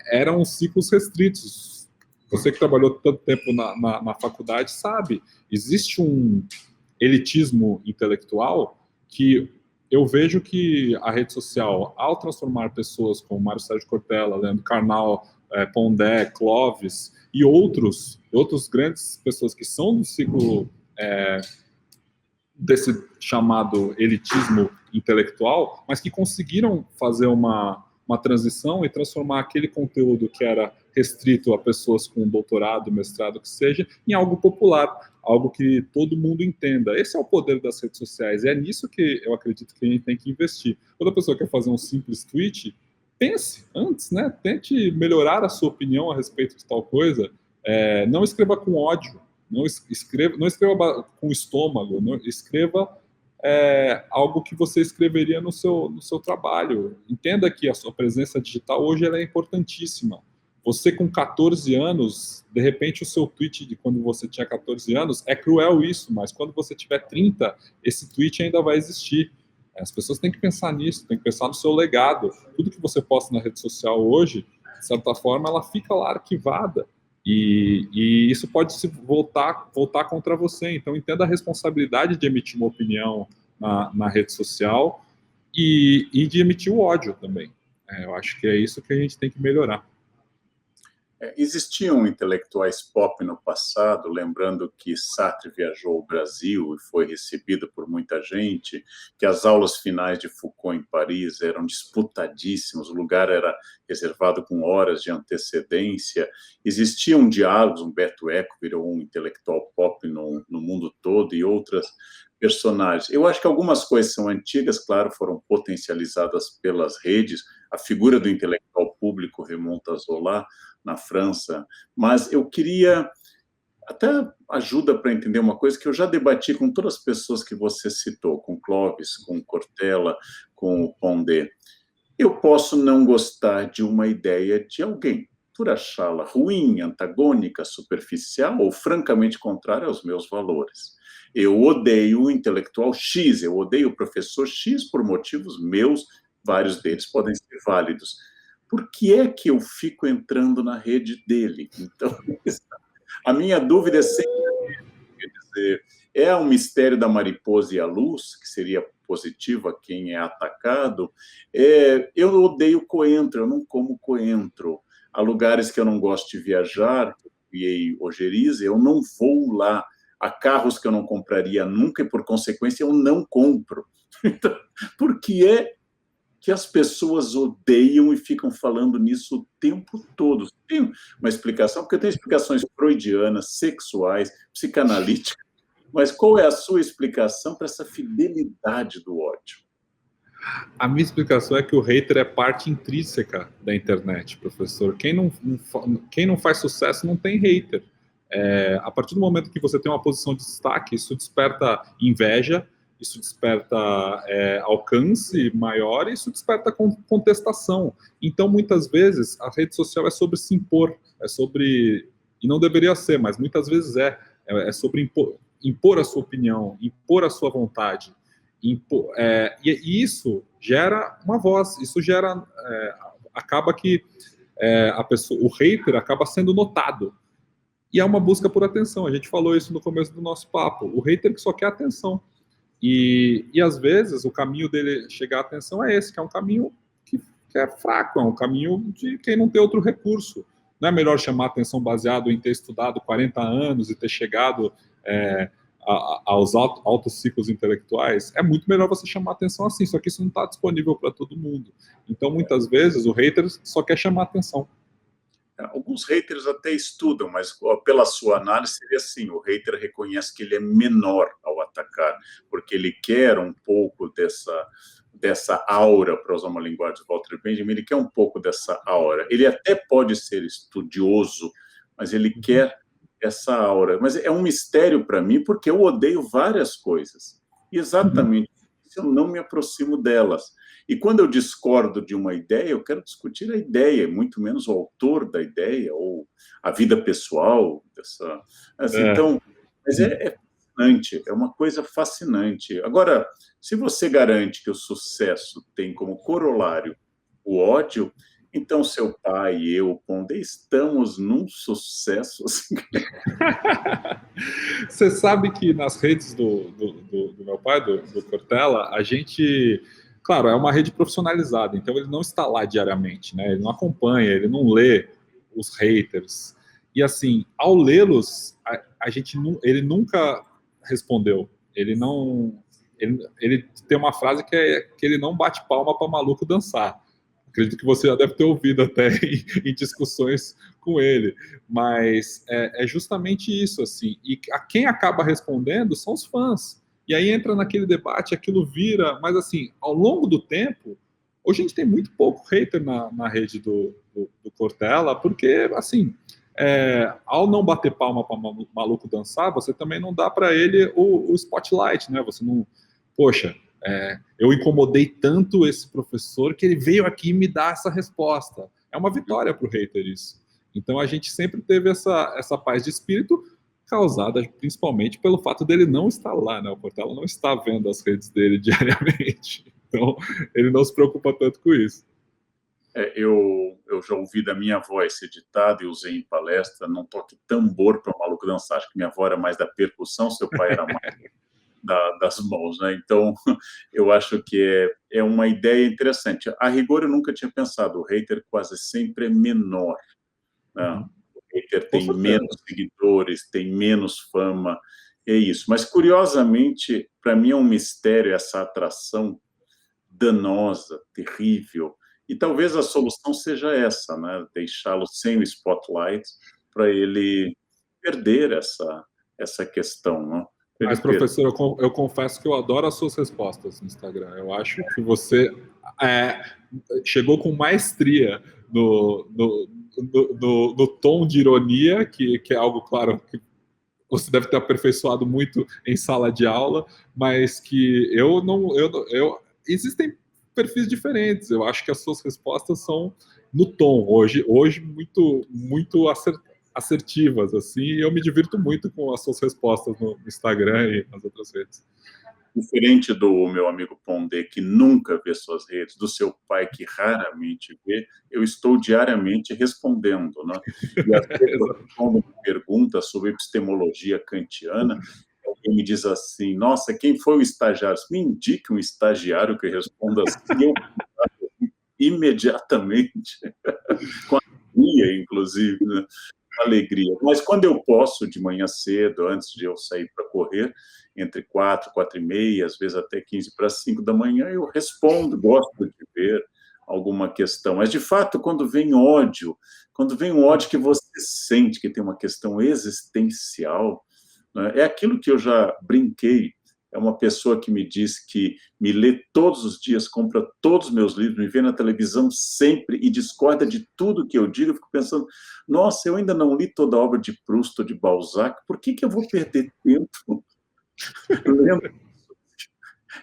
Eram ciclos restritos. Você que trabalhou tanto tempo na faculdade sabe, existe um elitismo intelectual que eu vejo que a rede social, ao transformar pessoas como Mário Sérgio Cortella, Leandro Carnal, Pondé, Clóvis e outros grandes pessoas que são do ciclo desse chamado elitismo intelectual, mas que conseguiram fazer uma transição e transformar aquele conteúdo que era restrito a pessoas com doutorado, mestrado, que seja, em algo popular, algo que todo mundo entenda. Esse é o poder das redes sociais, e é nisso que eu acredito que a gente tem que investir. Quando a pessoa quer fazer um simples tweet, pense antes, né? Tente melhorar a sua opinião a respeito de tal coisa. Não escreva com ódio, não escreva com estômago, não escreva algo que você escreveria no seu trabalho. Entenda que a sua presença digital hoje ela é importantíssima. Você com 14 anos, de repente o seu tweet de quando você tinha 14 anos, é cruel isso, mas quando você tiver 30, esse tweet ainda vai existir. As pessoas têm que pensar nisso, têm que pensar no seu legado. Tudo que você posta na rede social hoje, de certa forma, ela fica lá arquivada. E isso pode se voltar contra você. Então, entenda a responsabilidade de emitir uma opinião na rede social e de emitir o ódio também. Eu acho que é isso que a gente tem que melhorar. Existiam intelectuais pop no passado, lembrando que Sartre viajou ao Brasil e foi recebido por muita gente, que as aulas finais de Foucault em Paris eram disputadíssimas, o lugar era reservado com horas de antecedência, existiam diálogos, Humberto Eco virou um intelectual pop no mundo todo e outras personagens. Eu acho que algumas coisas são antigas, claro, foram potencializadas pelas redes, a figura do intelectual público remonta a Zola, na França, mas eu queria até ajuda para entender uma coisa que eu já debati com todas as pessoas que você citou, com Clóvis, com Cortella, com o Pondé. Eu posso não gostar de uma ideia de alguém, por achá-la ruim, antagônica, superficial ou francamente contrária aos meus valores. Eu odeio o intelectual X, eu odeio o professor X por motivos meus, vários deles podem ser válidos. Por que é que eu fico entrando na rede dele? Então, a minha dúvida é sempre, quer dizer, é um mistério da mariposa e a luz, que seria positivo a quem é atacado. Eu odeio coentro, eu não como coentro. Há lugares que eu não gosto de viajar, eu criei ojeriza, eu não vou lá. Há carros que eu não compraria nunca e, por consequência, eu não compro. Então, por que é que as pessoas odeiam e ficam falando nisso o tempo todo? Tem uma explicação, porque tem explicações freudianas, sexuais, psicanalíticas, mas qual é a sua explicação para essa fidelidade do ódio? A minha explicação é que o hater é parte intrínseca da internet, professor. Quem não faz sucesso não tem hater. A partir do momento que você tem uma posição de destaque, isso desperta inveja, isso desperta alcance maior, isso desperta contestação. Então, muitas vezes, a rede social é sobre se impor, e não deveria ser, mas muitas vezes é sobre impor a sua opinião, impor a sua vontade. E isso gera uma voz, isso gera, acaba que o hater acaba sendo notado. E é uma busca por atenção, a gente falou isso no começo do nosso papo, o hater que só quer atenção. E às vezes o caminho dele chegar à atenção é esse, que é um caminho que é fraco, é um caminho de quem não tem outro recurso. Não é melhor chamar atenção baseado em ter estudado 40 anos e ter chegado aos altos ciclos intelectuais? É muito melhor você chamar atenção assim, só que isso não está disponível para todo mundo. Então, muitas vezes, o hater só quer chamar atenção. Alguns haters até estudam, mas pela sua análise seria assim, o hater reconhece que ele é menor ao atacar, porque ele quer um pouco dessa aura, para usar uma linguagem de Walter Benjamin, ele quer um pouco dessa aura. Ele até pode ser estudioso, mas ele quer essa aura. Mas é um mistério para mim, porque eu odeio várias coisas. E exatamente isso eu não me aproximo delas. E quando eu discordo de uma ideia, eu quero discutir a ideia, muito menos o autor da ideia, ou a vida pessoal dessa. Assim, então, mas é fascinante, é uma coisa fascinante. Agora, se você garante que o sucesso tem como corolário o ódio, então seu pai e eu, Pondé, estamos num sucesso. Assim. Você sabe que nas redes do meu pai, do Cortella, a gente... Claro, é uma rede profissionalizada, então ele não está lá diariamente, né? Ele não acompanha, ele não lê os haters. E assim, ao lê-los, ele nunca respondeu. Ele não... Ele tem uma frase que ele não bate palma para maluco dançar. Acredito que você já deve ter ouvido até em discussões com ele, mas é justamente isso, assim, e quem acaba respondendo são os fãs, e aí entra naquele debate, aquilo vira, mas assim, ao longo do tempo, hoje a gente tem muito pouco hater na rede do Cortella, porque, assim, ao não bater palma para maluco dançar, você também não dá para ele o spotlight, né, você não, poxa, eu incomodei tanto esse professor que ele veio aqui me dar essa resposta. É uma vitória para o hater isso. Então a gente sempre teve essa paz de espírito causada principalmente pelo fato dele não estar lá, né? O Cortella não está vendo as redes dele diariamente. Então ele não se preocupa tanto com isso. Eu já ouvi da minha avó esse ditado e usei em palestra: não toque tambor para o maluco dançar. Acho que minha avó era mais da percussão, seu pai era mais das mãos, né? Então, eu acho que é uma ideia interessante. A rigor, eu nunca tinha pensado, o hater quase sempre é menor, né? O hater tem menos seguidores, tem menos fama, é isso. Mas, curiosamente, para mim é um mistério essa atração danosa, terrível, e talvez a solução seja essa, né? Deixá-lo sem o spotlight para ele perder essa questão, né? Mas, professor, eu confesso que eu adoro as suas respostas no Instagram. Eu acho que você chegou com maestria no tom de ironia, que é algo, claro, que você deve ter aperfeiçoado muito em sala de aula, mas que existem perfis diferentes. Eu acho que as suas respostas são no tom, hoje muito, muito assertivas, assim, e eu me divirto muito com as suas respostas no Instagram e nas outras redes. Diferente do meu amigo Pondé, que nunca vê suas redes, do seu pai, que raramente vê, eu estou diariamente respondendo, né? E às vezes, quando me pergunta sobre epistemologia kantiana, alguém me diz assim: nossa, quem foi o estagiário? Me indique um estagiário que responda assim, eu imediatamente, com alegria, inclusive, né? Alegria. Mas quando eu posso, de manhã cedo, antes de eu sair para correr, entre 4, 4h30, às vezes até 15 para 5 da manhã, eu respondo, gosto de ver alguma questão. Mas, de fato, quando vem um ódio que você sente que tem uma questão existencial, né, é aquilo que eu já brinquei. É uma pessoa que me diz que me lê todos os dias, compra todos os meus livros, me vê na televisão sempre e discorda de tudo que eu digo. Eu fico pensando, nossa, eu ainda não li toda a obra de Proust ou de Balzac, por que eu vou perder tempo lendo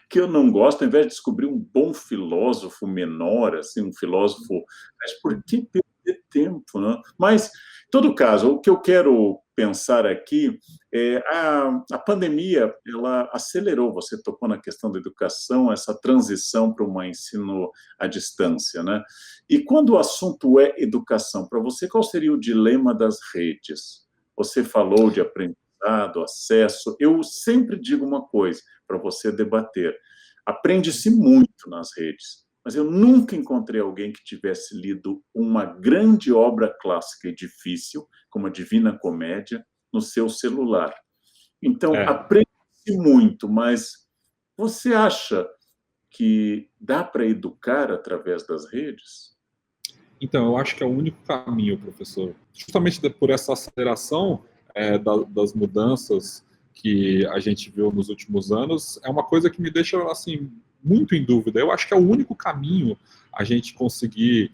que eu não gosto, ao invés de descobrir um bom filósofo menor, assim, um filósofo... Mas por que perder tempo, né? Mas, em todo caso, o que eu quero pensar aqui é a pandemia, ela acelerou, você tocou na questão da educação, essa transição para um ensino à distância, né? E quando o assunto é educação, para você, qual seria o dilema das redes? Você falou de aprendizado, acesso. Eu sempre digo uma coisa para você debater: aprende-se muito nas redes, mas eu nunca encontrei alguém que tivesse lido uma grande obra clássica e difícil, como a Divina Comédia, no seu celular. Então, aprende-se muito, mas você acha que dá para educar através das redes? Então, eu acho que é o único caminho, professor. Justamente por essa aceleração das mudanças que a gente viu nos últimos anos, é uma coisa que me deixa, assim, muito em dúvida. Eu acho que é o único caminho a gente conseguir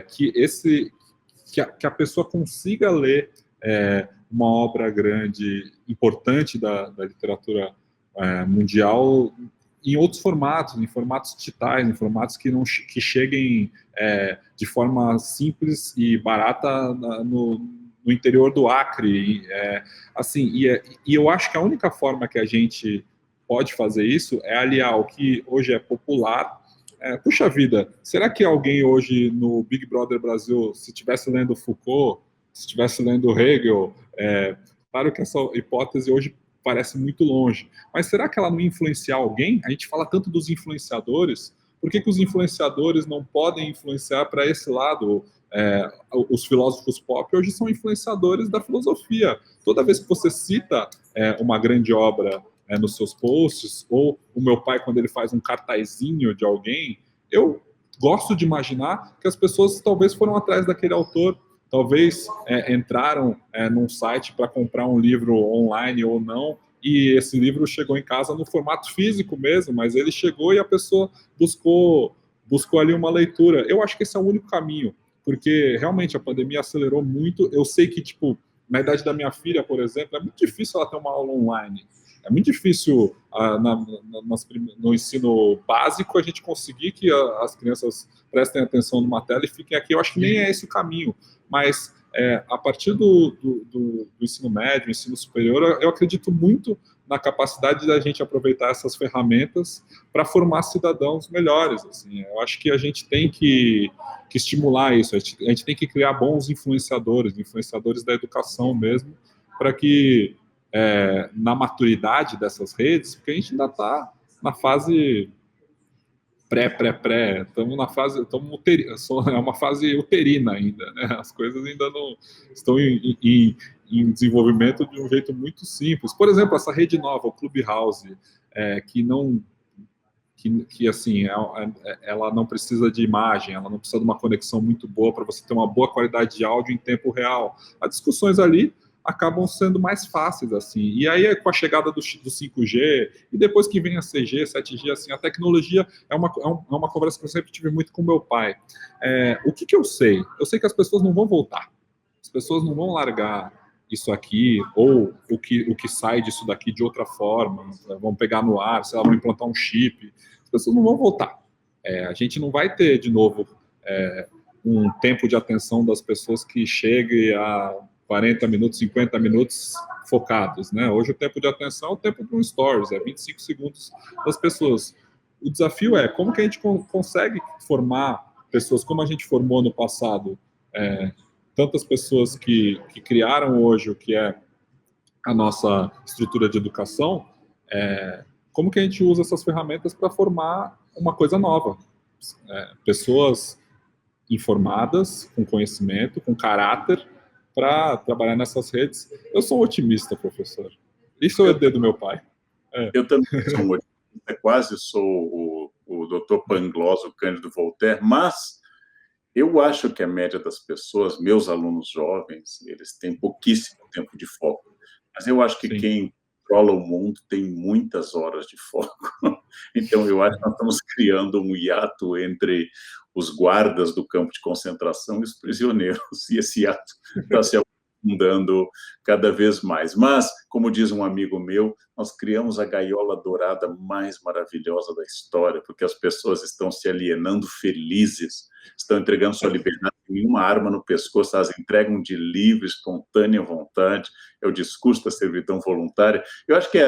que a pessoa consiga ler uma obra grande, importante da literatura mundial, em outros formatos, em formatos digitais, em formatos que cheguem de forma simples e barata no interior do Acre. E eu acho que a única forma que a gente pode fazer isso é aliar o que hoje é popular. Puxa vida, será que alguém hoje no Big Brother Brasil, se estivesse lendo Foucault, se estivesse lendo Hegel, claro que essa hipótese hoje parece muito longe, mas será que ela não influenciar alguém? A gente fala tanto dos influenciadores, por que os influenciadores não podem influenciar para esse lado? Os filósofos pop hoje são influenciadores da filosofia. Toda vez que você cita uma grande obra nos seus posts, ou o meu pai, quando ele faz um cartazinho de alguém, eu gosto de imaginar que as pessoas talvez foram atrás daquele autor, talvez entraram num site para comprar um livro online ou não, e esse livro chegou em casa no formato físico mesmo, mas ele chegou e a pessoa buscou ali uma leitura. Eu acho que esse é o único caminho, porque realmente a pandemia acelerou muito. Eu sei que, tipo, na idade da minha filha, por exemplo, é muito difícil ela ter uma aula online. É muito difícil no ensino básico a gente conseguir que as crianças prestem atenção numa tela e fiquem aqui. Eu acho que nem é esse o caminho, mas a partir do ensino médio, ensino superior, eu acredito muito na capacidade da gente aproveitar essas ferramentas para formar cidadãos melhores. Assim. Eu acho que a gente tem que estimular isso, a gente tem que criar bons influenciadores da educação mesmo, para que na maturidade dessas redes, porque a gente ainda está na fase pré, estamos na fase, é uma fase uterina ainda, né? As coisas ainda não estão em desenvolvimento de um jeito muito simples. Por exemplo, essa rede nova, o Clubhouse, que assim, ela não precisa de imagem, ela não precisa de uma conexão muito boa para você ter uma boa qualidade de áudio em tempo real. As discussões ali acabam sendo mais fáceis, assim. E aí, com a chegada do 5G, e depois que vem a 6G, 7G, assim, a tecnologia é uma conversa que eu sempre tive muito com meu pai. O que eu sei? Eu sei que as pessoas não vão voltar. As pessoas não vão largar isso aqui, ou o que sai disso daqui de outra forma, vão pegar no ar, sei lá, vão implantar um chip. As pessoas não vão voltar. A gente não vai ter, de novo, um tempo de atenção das pessoas que chegue a 40 minutos, 50 minutos focados, né? Hoje o tempo de atenção é o tempo de um stories, 25 segundos das pessoas. O desafio é como que a gente consegue formar pessoas como a gente formou no passado, tantas pessoas que criaram hoje o que é a nossa estrutura de educação, como que a gente usa essas ferramentas para formar uma coisa nova. Pessoas informadas, com conhecimento, com caráter, para trabalhar nessas redes. Eu sou um otimista, professor. Isso é o ED do meu pai. Eu também sou um otimista, quase sou o Dr. Pangloss, o Cândido Voltaire, mas eu acho que a média das pessoas, meus alunos jovens, eles têm pouquíssimo tempo de foco. Mas eu acho que Sim. Quem controla o mundo tem muitas horas de foco. Então, eu acho que nós estamos criando um hiato entre os guardas do campo de concentração e os prisioneiros, e esse hiato está se aprofundando cada vez mais. Mas, como diz um amigo meu, nós criamos a gaiola dourada mais maravilhosa da história, porque as pessoas estão se alienando felizes, estão entregando sua liberdade sem nenhuma arma no pescoço, elas entregam de livre, espontânea vontade, é o discurso da servidão voluntária. Eu acho que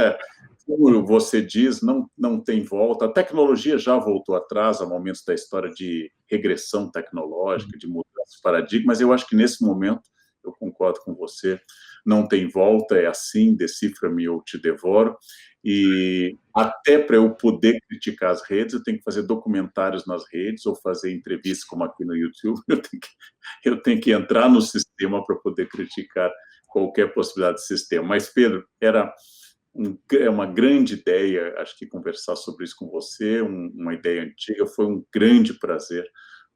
como você diz, não tem volta. A tecnologia já voltou atrás, há momentos da história de regressão tecnológica, de mudança de paradigma, mas eu acho que nesse momento, eu concordo com você, não tem volta, é assim, decifra-me ou te devoro. E até para eu poder criticar as redes, eu tenho que fazer documentários nas redes ou fazer entrevistas como aqui no YouTube. Eu tenho que entrar no sistema para poder criticar qualquer possibilidade de sistema. Mas, Pedro, é uma grande ideia, acho que conversar sobre isso com você, uma ideia antiga, foi um grande prazer.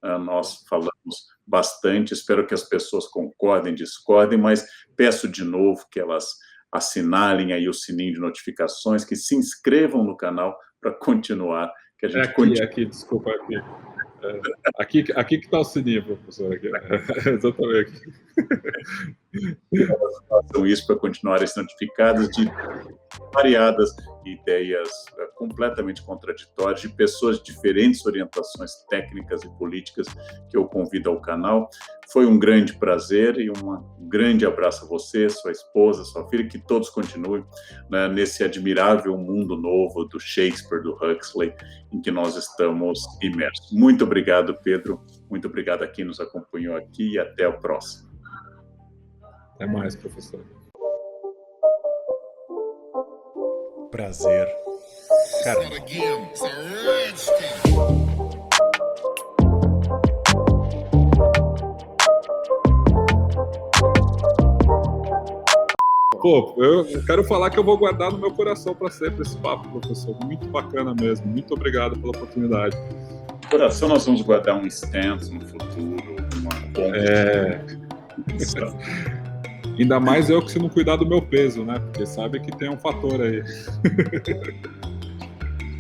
Nós falamos bastante, espero que as pessoas concordem, discordem, mas peço de novo que elas assinalem aí o sininho de notificações, que se inscrevam no canal para continuar, que a gente aqui, desculpa, aqui que está o sininho, professor, aqui. Exatamente. elas façam isso para continuarem sendo notificadas de variadas ideias completamente contraditórias, de pessoas de diferentes orientações técnicas e políticas que eu convido ao canal. Foi um grande prazer e um grande abraço a você, sua esposa, sua filha, que todos continuem, né, nesse admirável mundo novo do Shakespeare, do Huxley, em que nós estamos imersos. Muito obrigado, Pedro. Muito obrigado a quem nos acompanhou aqui e até a próxima. Até mais, professor. Prazer Carnal. Pô, eu quero falar que eu vou guardar no meu coração para sempre esse papo, professor. Muito bacana mesmo. Muito obrigado pela oportunidade. No coração nós vamos guardar um stand no futuro, uma ponte. Ainda mais eu que se não cuidar do meu peso, né? Porque sabe que tem um fator aí.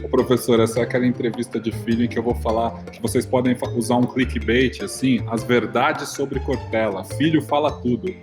Ô, professor, essa é aquela entrevista de filho em que eu vou falar que vocês podem usar um clickbait, assim, as verdades sobre Cortella. Filho fala tudo.